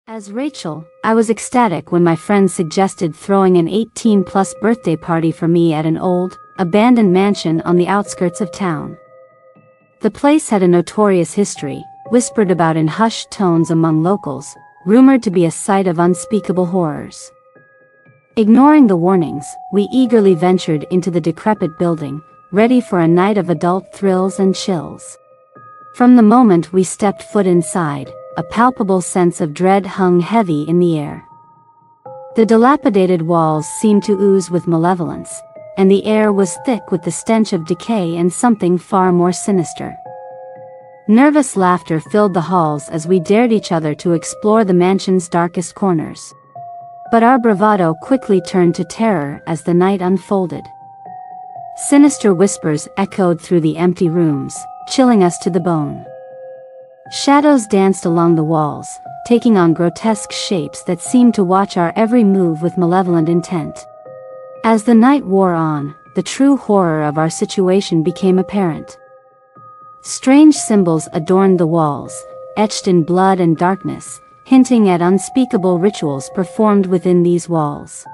As Rachel, I was ecstatic when my friends suggested throwing an 18-plus birthday party for me at an old, abandoned mansion on the outskirts of town. The place had a notorious history, whispered about in hushed tones among locals, rumored to be a site of unspeakable horrors. Ignoring the warnings, we eagerly ventured into the decrepit building, ready for a night of adult thrills and chills. From the moment we stepped foot inside, a palpable sense of dread hung heavy in the air. The dilapidated walls seemed to ooze with malevolence, and the air was thick with the stench of decay and something far more sinister. Nervous laughter filled the halls as we dared each other to explore the mansion's darkest corners. But our bravado quickly turned to terror as the night unfolded. Sinister whispers echoed through the empty rooms, chilling us to the bone. Shadows danced along the walls, taking on grotesque shapes that seemed to watch our every move with malevolent intent. As the night wore on, the true horror of our situation became apparent. Strange symbols adorned the walls, etched in blood and darkness, hinting at unspeakable rituals performed within these walls.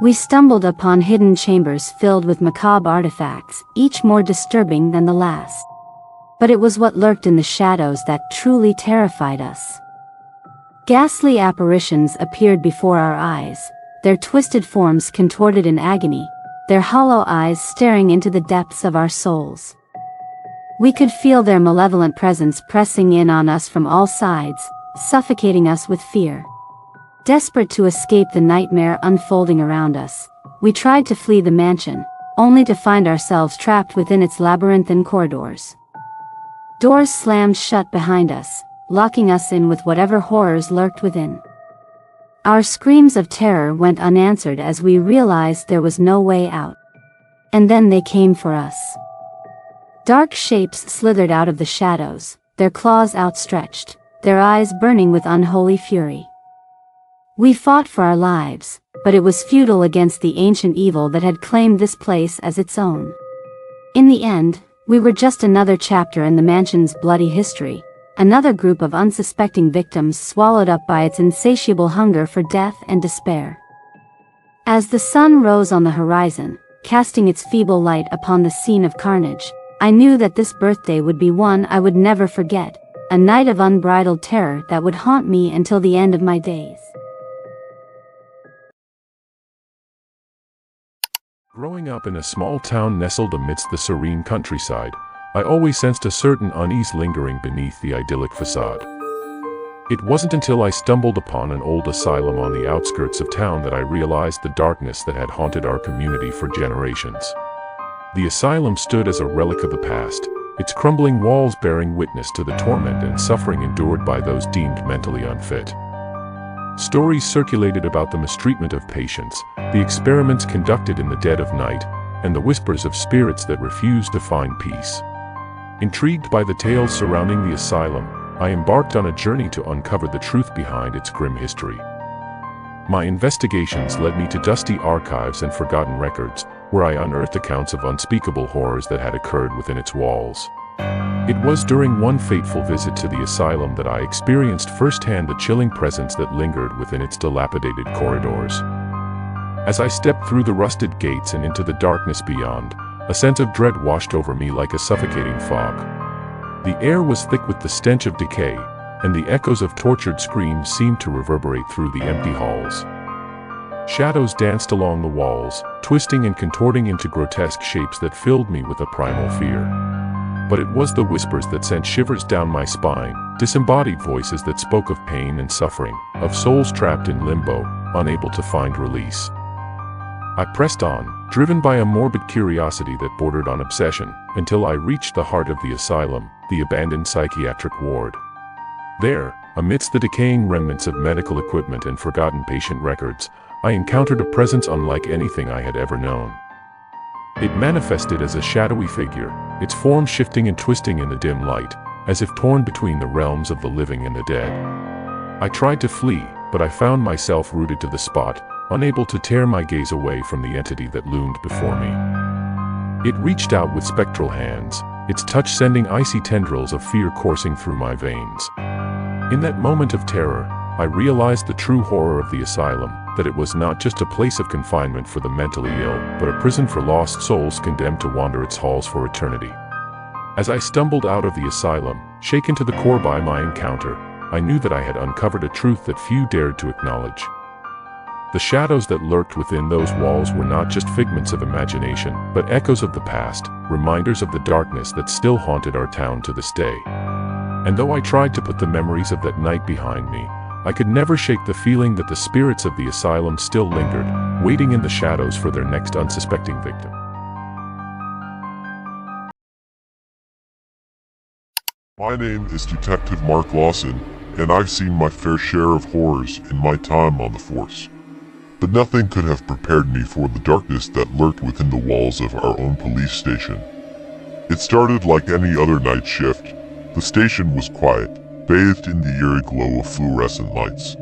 We stumbled upon hidden chambers filled with macabre artifacts, each more disturbing than the last. But it was what lurked in the shadows that truly terrified us. Ghastly apparitions appeared before our eyes, their twisted forms contorted in agony, their hollow eyes staring into the depths of our souls. We could feel their malevolent presence pressing in on us from all sides, suffocating us with fear. Desperate to escape the nightmare unfolding around us, we tried to flee the mansion, only to find ourselves trapped within its labyrinthine corridors. Doors slammed shut behind us, locking us in with whatever horrors lurked within. Our screams of terror went unanswered as we realized there was no way out. And then they came for us. Dark shapes slithered out of the shadows, their claws outstretched, their eyes burning with unholy fury. We fought for our lives, but it was futile against the ancient evil that had claimed this place as its own. In the end, we were just another chapter in the mansion's bloody history, another group of unsuspecting victims swallowed up by its insatiable hunger for death and despair. As the sun rose on the horizon, casting its feeble light upon the scene of carnage, I knew that this birthday would be one I would never forget, a night of unbridled terror that would haunt me until the end of my days. Growing up in a small town nestled amidst the serene countryside, I always sensed a certain unease lingering beneath the idyllic facade. It wasn't until I stumbled upon an old asylum on the outskirts of town that I realized the darkness that had haunted our community for generations. The asylum stood as a relic of the past, its crumbling walls bearing witness to the torment and suffering endured by those deemed mentally unfit. Stories circulated about the mistreatment of patients, the experiments conducted in the dead of night, and the whispers of spirits that refused to find peace. Intrigued by the tales surrounding the asylum, I embarked on a journey to uncover the truth behind its grim history. My investigations led me to dusty archives and forgotten records, where I unearthed accounts of unspeakable horrors that had occurred within its walls. It was during one fateful visit to the asylum that I experienced firsthand the chilling presence that lingered within its dilapidated corridors. As I stepped through the rusted gates and into the darkness beyond, a sense of dread washed over me like a suffocating fog. The air was thick with the stench of decay, and the echoes of tortured screams seemed to reverberate through the empty halls. Shadows danced along the walls, twisting and contorting into grotesque shapes that filled me with a primal fear. But it was the whispers that sent shivers down my spine, disembodied voices that spoke of pain and suffering, of souls trapped in limbo, unable to find release. I pressed on, driven by a morbid curiosity that bordered on obsession, until I reached the heart of the asylum, the abandoned psychiatric ward. There, amidst the decaying remnants of medical equipment and forgotten patient records, I encountered a presence unlike anything I had ever known. It manifested as a shadowy figure, its form shifting and twisting in the dim light, as if torn between the realms of the living and the dead. I tried to flee, but I found myself rooted to the spot, unable to tear my gaze away from the entity that loomed before me. It reached out with spectral hands, its touch sending icy tendrils of fear coursing through my veins. In that moment of terror, I realized the true horror of the asylum, that it was not just a place of confinement for the mentally ill, but a prison for lost souls condemned to wander its halls for eternity. As I stumbled out of the asylum, shaken to the core by my encounter, I knew that I had uncovered a truth that few dared to acknowledge. The shadows that lurked within those walls were not just figments of imagination, but echoes of the past, reminders of the darkness that still haunted our town to this day. And though I tried to put the memories of that night behind me, I could never shake the feeling that the spirits of the asylum still lingered, waiting in the shadows for their next unsuspecting victim. My name is Detective Mark Lawson, and I've seen my fair share of horrors in my time on the force. But nothing could have prepared me for the darkness that lurked within the walls of our own police station. It started like any other night shift. The station was quiet, bathed in the eerie glow of fluorescent lights.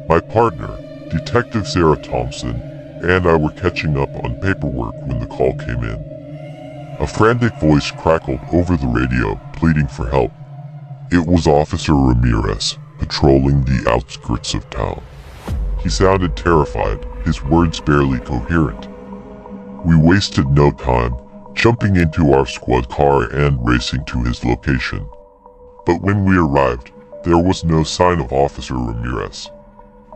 My partner, Detective Sarah Thompson, and I were catching up on paperwork when the call came in. A frantic voice crackled over the radio, pleading for help. It was Officer Ramirez, patrolling the outskirts of town. He sounded terrified, his words barely coherent. We wasted no time, jumping into our squad car and racing to his location. But when we arrived, there was no sign of Officer Ramirez.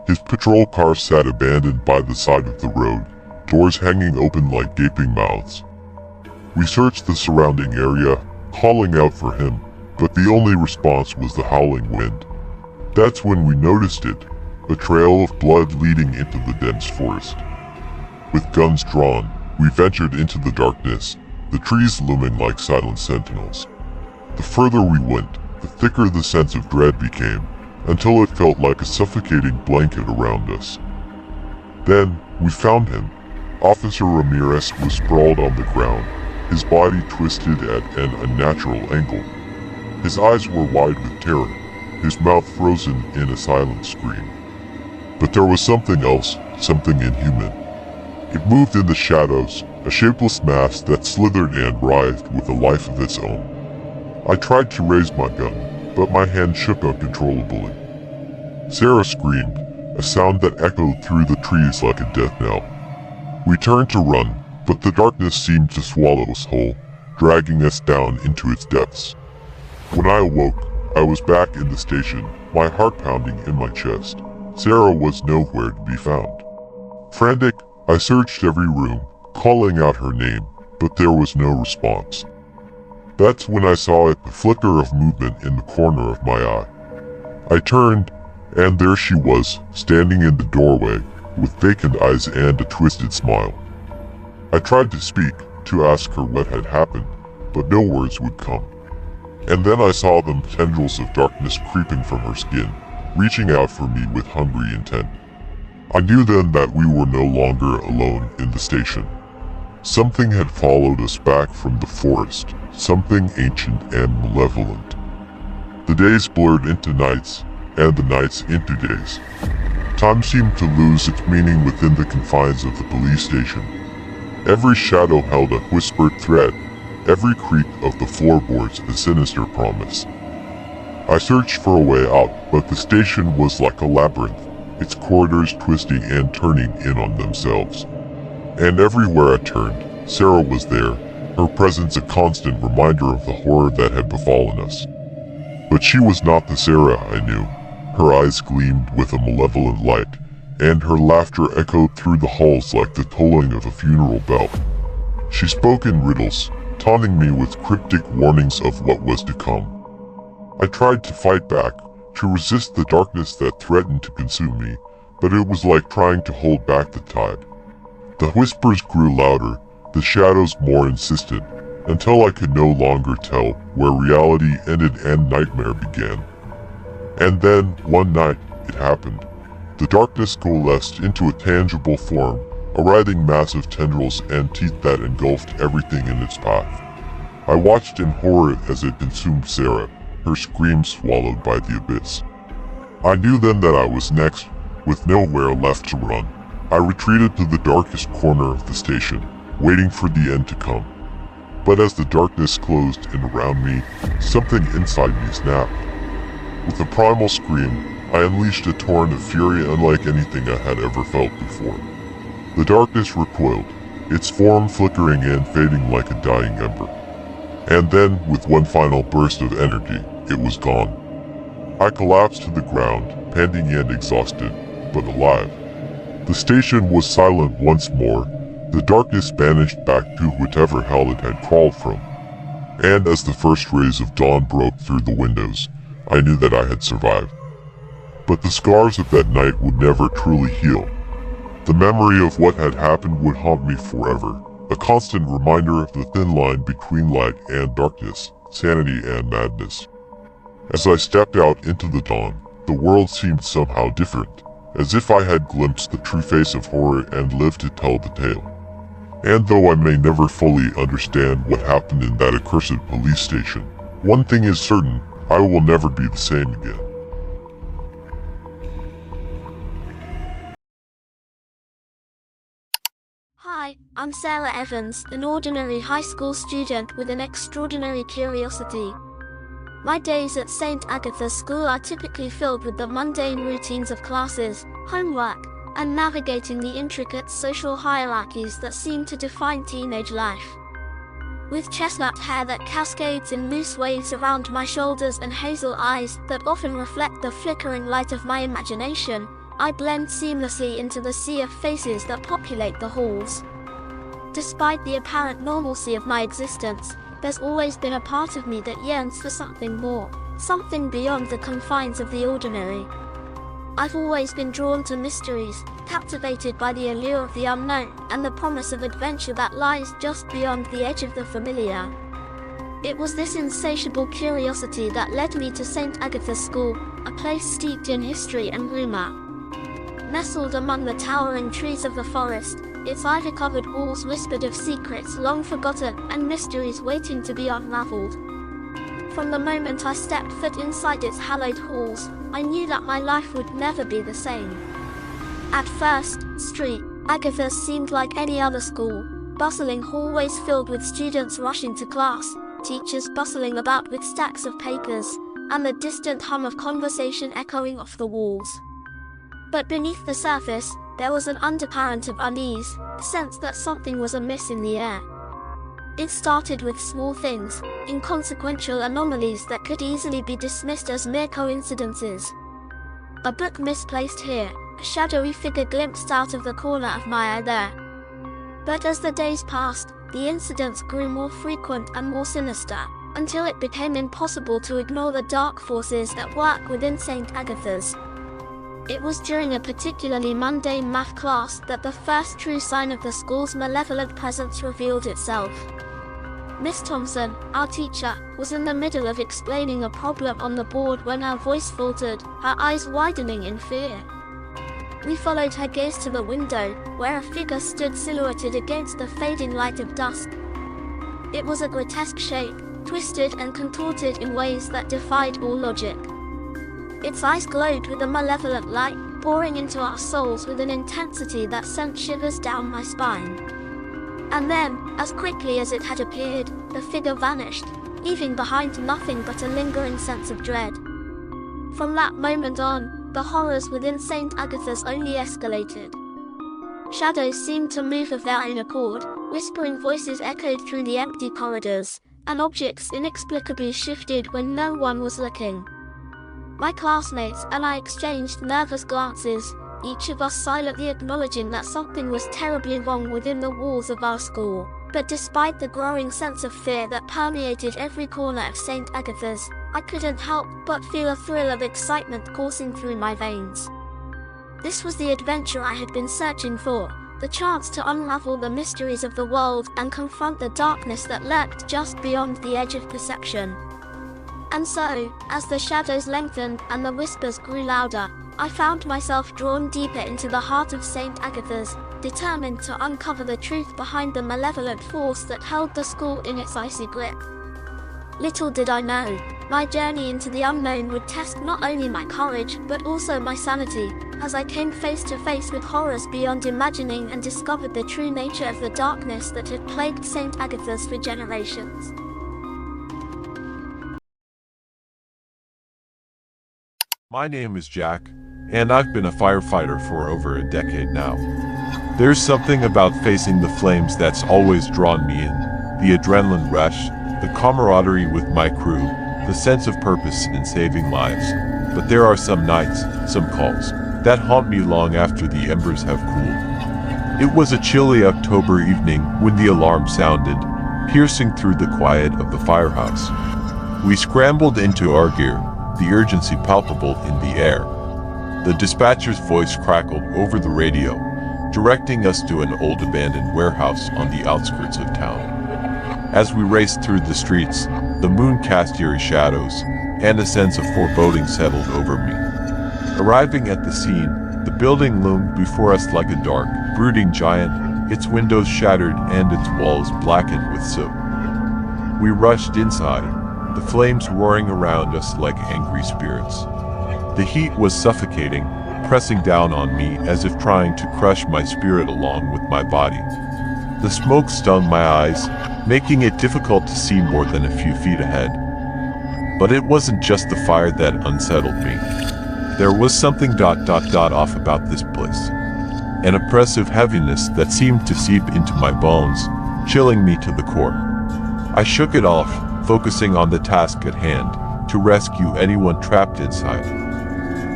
His patrol car sat abandoned by the side of the road, doors hanging open like gaping mouths. We searched the surrounding area, calling out for him, but the only response was the howling wind. That's when we noticed it. A trail of blood leading into the dense forest. With guns drawn, we ventured into the darkness, the trees looming like silent sentinels. The further we went, the thicker the sense of dread became, until it felt like a suffocating blanket around us. Then, we found him. Officer Ramirez was sprawled on the ground, his body twisted at an unnatural angle. His eyes were wide with terror, his mouth frozen in a silent scream. But there was something else, something inhuman. It moved in the shadows, a shapeless mass that slithered and writhed with a life of its own. I tried to raise my gun, but my hand shook uncontrollably. Sarah screamed, a sound that echoed through the trees like a death knell. We turned to run, but the darkness seemed to swallow us whole, dragging us down into its depths. When I awoke, I was back in the station, my heart pounding in my chest. Sarah was nowhere to be found. Frantic, I searched every room, calling out her name, but there was no response. That's when I saw the flicker of movement in the corner of my eye. I turned, and there she was, standing in the doorway, with vacant eyes and a twisted smile. I tried to speak, to ask her what had happened, but no words would come. And then I saw the tendrils of darkness creeping from her skin, reaching out for me with hungry intent. I knew then that we were no longer alone in the station. Something had followed us back from the forest, something ancient and malevolent. The days blurred into nights, and the nights into days. Time seemed to lose its meaning within the confines of the police station. Every shadow held a whispered threat, every creak of the floorboards a sinister promise. I searched for a way out, but the station was like a labyrinth, its corridors twisting and turning in on themselves. And everywhere I turned, Sarah was there, her presence a constant reminder of the horror that had befallen us. But she was not the Sarah I knew. Her eyes gleamed with a malevolent light, and her laughter echoed through the halls like the tolling of a funeral bell. She spoke in riddles, taunting me with cryptic warnings of what was to come. I tried to fight back, to resist the darkness that threatened to consume me, but it was like trying to hold back the tide. The whispers grew louder, the shadows more insistent, until I could no longer tell where reality ended and nightmare began. And then, one night, it happened. The darkness coalesced into a tangible form, a writhing mass of tendrils and teeth that engulfed everything in its path. I watched in horror as it consumed Sarah, her scream swallowed by the abyss. I knew then that I was next, with nowhere left to run. I retreated to the darkest corner of the station, waiting for the end to come. But as the darkness closed in around me, something inside me snapped. With a primal scream, I unleashed a torrent of fury unlike anything I had ever felt before. The darkness recoiled, its form flickering and fading like a dying ember. And then, with one final burst of energy, it was gone. I collapsed to the ground, panting and exhausted, but alive. The station was silent once more. The darkness vanished back to whatever hell it had crawled from. And as the first rays of dawn broke through the windows, I knew that I had survived. But the scars of that night would never truly heal. The memory of what had happened would haunt me forever, a constant reminder of the thin line between light and darkness, sanity and madness. As I stepped out into the dawn, the world seemed somehow different, as if I had glimpsed the true face of horror and lived to tell the tale. And though I may never fully understand what happened in that accursed police station, one thing is certain, I will never be the same again. Hi, I'm Sarah Evans, an ordinary high school student with an extraordinary curiosity. My days at St. Agatha's School are typically filled with the mundane routines of classes, homework, and navigating the intricate social hierarchies that seem to define teenage life. With chestnut hair that cascades in loose waves around my shoulders and hazel eyes that often reflect the flickering light of my imagination, I blend seamlessly into the sea of faces that populate the halls. Despite the apparent normalcy of my existence, there's always been a part of me that yearns for something more, something beyond the confines of the ordinary. I've always been drawn to mysteries, captivated by the allure of the unknown and the promise of adventure that lies just beyond the edge of the familiar. It was this insatiable curiosity that led me to St. Agatha's School, a place steeped in history and rumor. Nestled among the towering trees of the forest, its ivy-covered walls whispered of secrets long forgotten and mysteries waiting to be unraveled. From the moment I stepped foot inside its hallowed halls, I knew that my life would never be the same. At first, St. Agatha's seemed like any other school, bustling hallways filled with students rushing to class, teachers bustling about with stacks of papers, and the distant hum of conversation echoing off the walls. But beneath the surface, there was an undercurrent of unease, a sense that something was amiss in the air. It started with small things, inconsequential anomalies that could easily be dismissed as mere coincidences. A book misplaced here, a shadowy figure glimpsed out of the corner of my eye there. But as the days passed, the incidents grew more frequent and more sinister, until it became impossible to ignore the dark forces that work within St. Agatha's. It was during a particularly mundane math class that the first true sign of the school's malevolent presence revealed itself. Miss Thompson, our teacher, was in the middle of explaining a problem on the board when her voice faltered, her eyes widening in fear. We followed her gaze to the window, where a figure stood silhouetted against the fading light of dusk. It was a grotesque shape, twisted and contorted in ways that defied all logic. Its eyes glowed with a malevolent light, pouring into our souls with an intensity that sent shivers down my spine. And then, as quickly as it had appeared, the figure vanished, leaving behind nothing but a lingering sense of dread. From that moment on, the horrors within St. Agatha's only escalated. Shadows seemed to move of their own accord, whispering voices echoed through the empty corridors, and objects inexplicably shifted when no one was looking. My classmates and I exchanged nervous glances, each of us silently acknowledging that something was terribly wrong within the walls of our school. But despite the growing sense of fear that permeated every corner of St. Agatha's, I couldn't help but feel a thrill of excitement coursing through my veins. This was the adventure I had been searching for, the chance to unravel the mysteries of the world and confront the darkness that lurked just beyond the edge of perception. And so, as the shadows lengthened and the whispers grew louder, I found myself drawn deeper into the heart of St. Agatha's, determined to uncover the truth behind the malevolent force that held the school in its icy grip. Little did I know, my journey into the unknown would test not only my courage but also my sanity, as I came face to face with horrors beyond imagining and discovered the true nature of the darkness that had plagued St. Agatha's for generations. My name is Jack, and I've been a firefighter for over a decade now. There's something about facing the flames that's always drawn me in. The adrenaline rush, the camaraderie with my crew, the sense of purpose in saving lives. But there are some nights, some calls, that haunt me long after the embers have cooled. It was a chilly October evening when the alarm sounded, piercing through the quiet of the firehouse. We scrambled into our gear, the urgency palpable in the air. The dispatcher's voice crackled over the radio, directing us to an old abandoned warehouse on the outskirts of town. As we raced through the streets, the moon cast eerie shadows, and a sense of foreboding settled over me. Arriving at the scene, the building loomed before us like a dark, brooding giant, its windows shattered and its walls blackened with soot. We rushed inside, the flames roaring around us like angry spirits. The heat was suffocating, pressing down on me as if trying to crush my spirit along with my body. The smoke stung my eyes, making it difficult to see more than a few feet ahead. But it wasn't just the fire that unsettled me. There was something off about this place. An oppressive heaviness that seemed to seep into my bones, chilling me to the core. I shook it off, focusing on the task at hand, to rescue anyone trapped inside.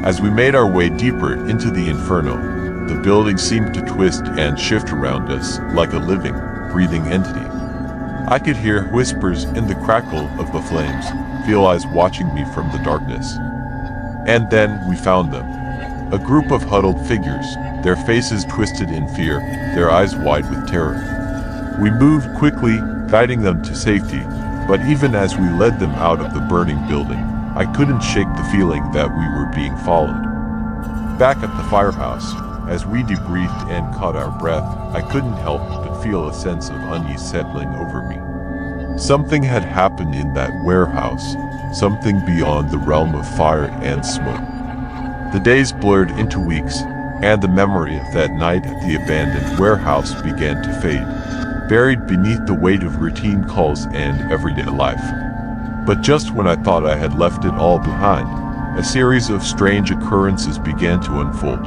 As we made our way deeper into the inferno, the building seemed to twist and shift around us like a living, breathing entity. I could hear whispers in the crackle of the flames, feel eyes watching me from the darkness. And then we found them. A group of huddled figures, their faces twisted in fear, their eyes wide with terror. We moved quickly, guiding them to safety, but even as we led them out of the burning building, I couldn't shake the feeling that we were being followed. Back at the firehouse, as we debriefed and caught our breath, I couldn't help but feel a sense of unease settling over me. Something had happened in that warehouse, something beyond the realm of fire and smoke. The days blurred into weeks, and the memory of that night at the abandoned warehouse began to fade, buried beneath the weight of routine calls and everyday life. But just when I thought I had left it all behind, a series of strange occurrences began to unfold.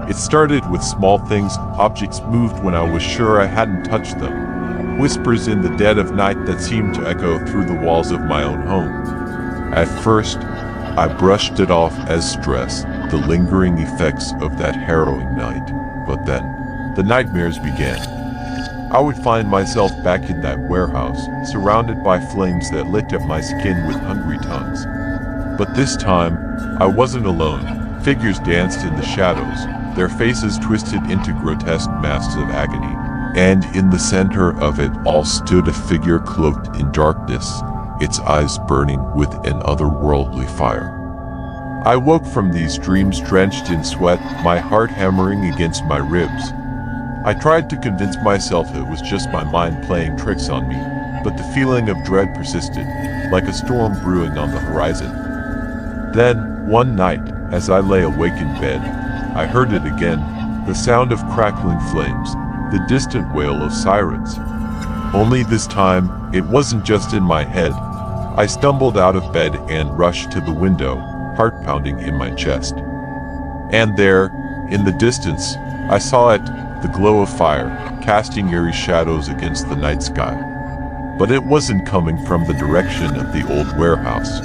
It started with small things, objects moved when I was sure I hadn't touched them, whispers in the dead of night that seemed to echo through the walls of my own home. At first, I brushed it off as stress, the lingering effects of that harrowing night. But then, the nightmares began. I would find myself back in that warehouse, surrounded by flames that licked at my skin with hungry tongues. But this time, I wasn't alone. Figures danced in the shadows, their faces twisted into grotesque masks of agony. And in the center of it all stood a figure cloaked in darkness, its eyes burning with an otherworldly fire. I woke from these dreams drenched in sweat, my heart hammering against my ribs. I tried to convince myself it was just my mind playing tricks on me, but the feeling of dread persisted, like a storm brewing on the horizon. Then, one night, as I lay awake in bed, I heard it again, the sound of crackling flames, the distant wail of sirens. Only this time, it wasn't just in my head. I stumbled out of bed and rushed to the window, heart pounding in my chest. And there, in the distance, I saw it, the glow of fire, casting eerie shadows against the night sky. But it wasn't coming from the direction of the old warehouse.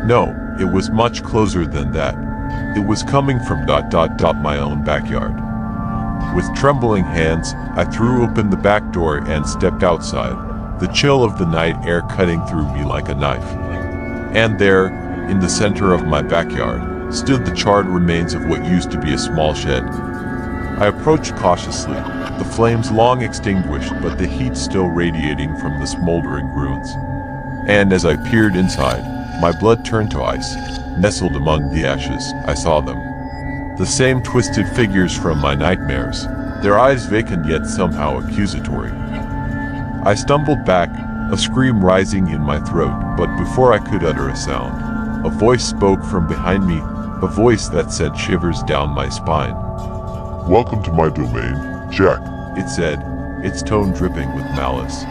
No, it was much closer than that. It was coming from my own backyard. With trembling hands, I threw open the back door and stepped outside, the chill of the night air cutting through me like a knife. And there, in the center of my backyard, stood the charred remains of what used to be a small shed. I approached cautiously, the flames long extinguished but the heat still radiating from the smoldering ruins. And as I peered inside, my blood turned to ice. Nestled among the ashes, I saw them. The same twisted figures from my nightmares, their eyes vacant yet somehow accusatory. I stumbled back, a scream rising in my throat, but before I could utter a sound, a voice spoke from behind me, a voice that sent shivers down my spine. Welcome to my domain, Jack. It said, its tone dripping with malice.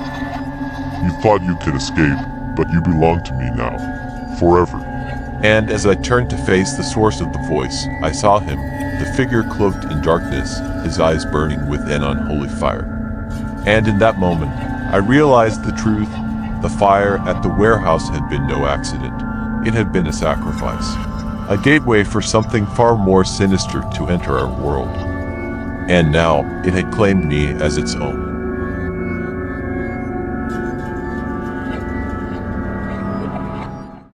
You thought you could escape, but you belong to me now. Forever. And as I turned to face the source of the voice, I saw him, the figure cloaked in darkness, his eyes burning with an unholy fire. And in that moment, I realized the truth. The fire at the warehouse had been no accident. It had been a sacrifice. A gateway for something far more sinister to enter our world. And now, it had claimed me as its own.